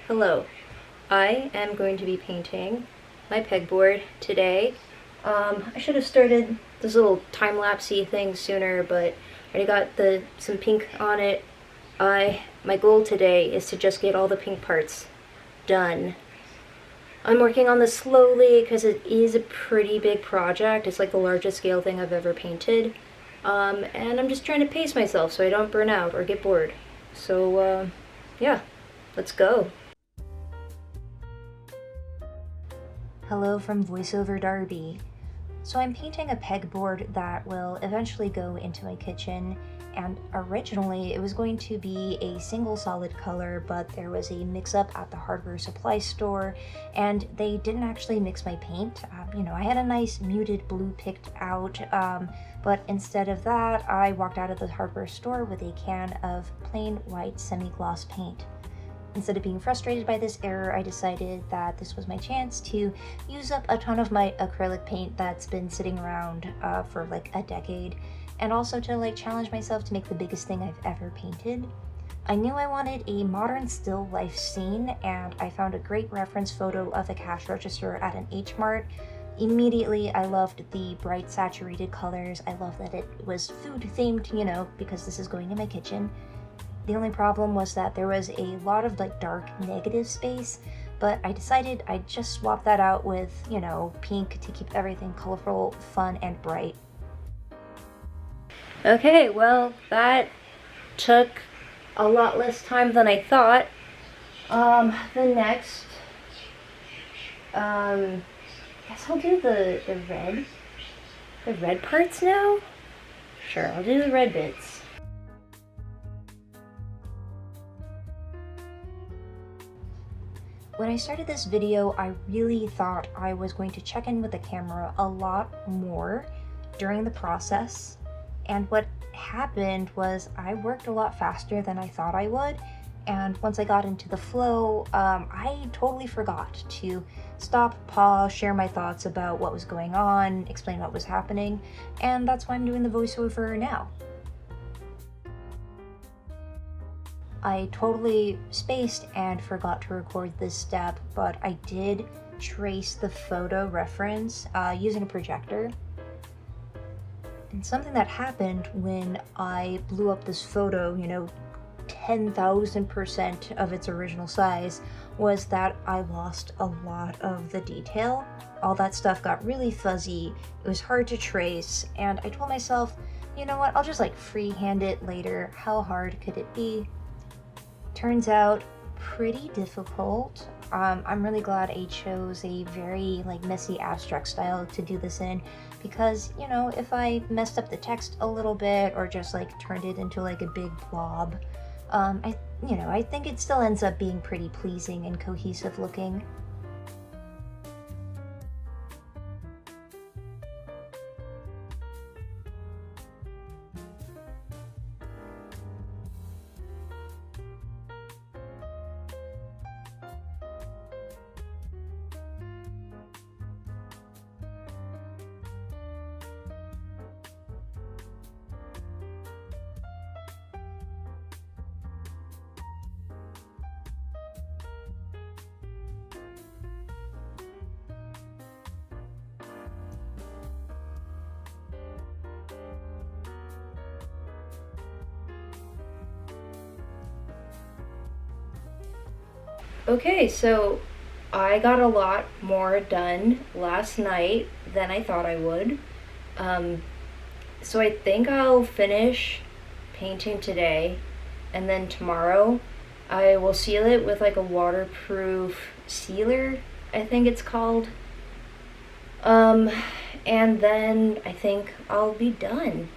Hello, I am going to be painting my pegboard today. I should have started this little time-lapsey thing sooner, but I already got some pink on it. My goal today is to just get all the pink parts done. I'm working on this slowly because it is a pretty big project. It's like the largest scale thing I've ever painted. And I'm just trying to pace myself so I don't burn out or get bored. So, yeah, let's go. Hello from VoiceOver Darby. So I'm painting a pegboard that will eventually go into my kitchen, and originally it was going to be a single solid color, but there was a mix-up at the hardware supply store and they didn't actually mix my paint. I had a nice muted blue picked out, but instead of that I walked out of the hardware store with a can of plain white semi-gloss paint. Instead of being frustrated by this error, I decided that this was my chance to use up a ton of my acrylic paint that's been sitting around for like a decade, and also to challenge myself to make the biggest thing I've ever painted. I knew I wanted a modern still life scene, and I found a great reference photo of a cash register at an H Mart. Immediately, I loved the bright saturated colors. I love that it was food themed, because this is going in my kitchen. The only problem was that there was a lot of dark negative space, but I decided I'd just swap that out with, pink to keep everything colorful, fun, and bright. Okay, well, that took a lot less time than I thought. The next, guess I'll do the red parts now? Sure, I'll do the red bits. When I started this video, I really thought I was going to check in with the camera a lot more during the process, and what happened was I worked a lot faster than I thought I would, and once I got into the flow, I totally forgot to stop, pause, share my thoughts about what was going on, explain what was happening, and that's why I'm doing the voiceover now. I totally spaced and forgot to record this step, but I did trace the photo reference using a projector. And something that happened when I blew up this photo, 10,000% of its original size, was that I lost a lot of the detail. All that stuff got really fuzzy, it was hard to trace, and I told myself, you know what, I'll just freehand it later. How hard could it be? Turns out pretty difficult. I'm really glad I chose a very messy abstract style to do this in, because if I messed up the text a little bit or just turned it into a big blob, I think it still ends up being pretty pleasing and cohesive looking. Okay, so I got a lot more done last night than I thought I would. So I think I'll finish painting today, and then tomorrow I will seal it with a waterproof sealer, I think it's called. And then I think I'll be done.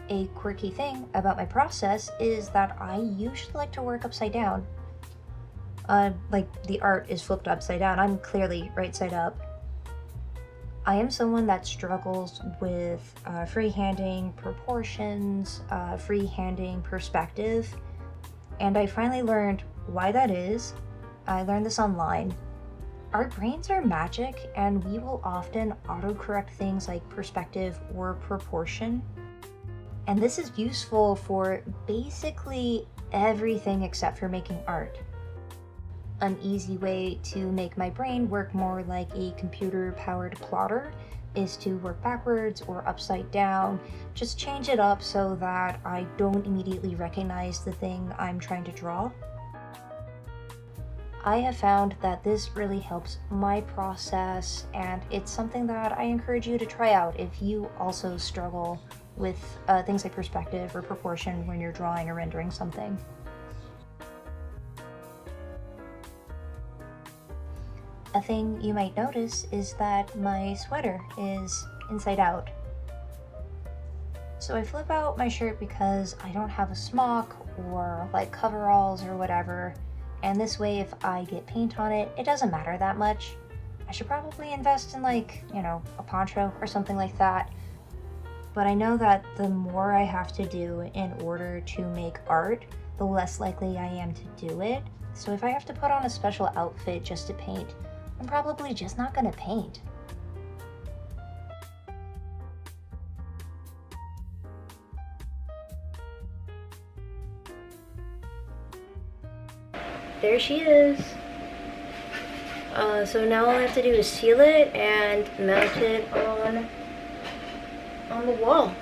A quirky thing about my process is that I usually like to work upside down. The art is flipped upside down. I'm clearly right side up. I am someone that struggles with freehanding proportions, freehanding perspective, and I finally learned why that is. I learned this online. Our brains are magic, and we will often autocorrect things like perspective or proportion. And this is useful for basically everything except for making art. An easy way to make my brain work more like a computer-powered plotter is to work backwards or upside down. Just change it up so that I don't immediately recognize the thing I'm trying to draw. I have found that this really helps my process, and it's something that I encourage you to try out if you also struggle with things like perspective or proportion when you're drawing or rendering something. A thing you might notice is that my sweater is inside out. So I flip out my shirt because I don't have a smock or like coveralls or whatever, and this way if I get paint on it, it doesn't matter that much. I should probably invest in like, a poncho or something like that. But I know that the more I have to do in order to make art, the less likely I am to do it. So if I have to put on a special outfit just to paint, I'm probably just not gonna paint. There she is. So now all I have to do is seal it and mount it on the wall.